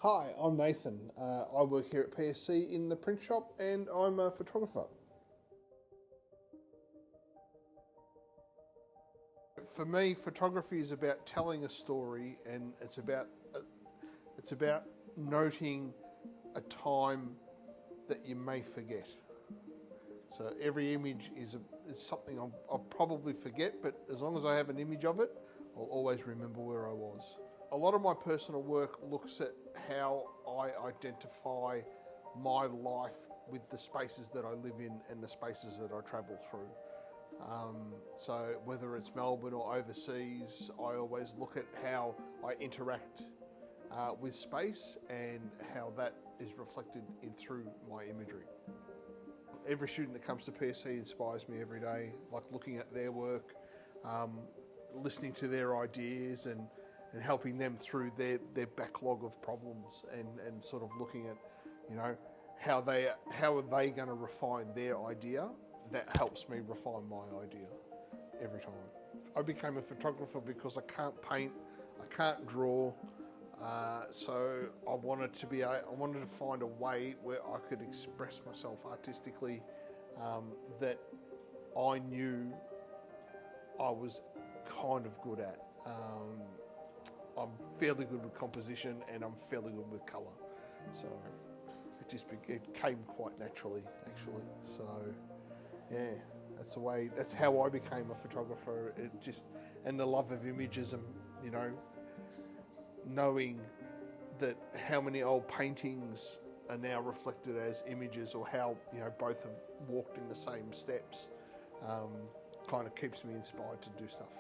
Hi, I'm Nathan. I work here at PSC in the print shop and I'm a photographer. For me, photography is about telling a story, and it's about noting a time that you may forget. So every image is something I'll probably forget, but as long as I have an image of it, I'll always remember where I was. A lot of my personal work looks at how I identify my life with the spaces that I live in and the spaces that I travel through. So whether it's Melbourne or overseas, I always look at how I interact with space and how that is reflected through my imagery. Every student that comes to PSC inspires me every day, like looking at their work, listening to their ideas and helping them through their backlog of problems and sort of looking at, how are they going to refine their idea. That helps me refine my idea every time. I became a photographer because I can't paint, I can't draw, so I wanted to find a way where I could express myself artistically that I knew I was kind of good at. I'm fairly good with composition and I'm fairly good with colour, so it came quite naturally, actually. So yeah, that's how I became a photographer. And the love of images, and knowing that how many old paintings are now reflected as images, or how both have walked in the same steps, kind of keeps me inspired to do stuff.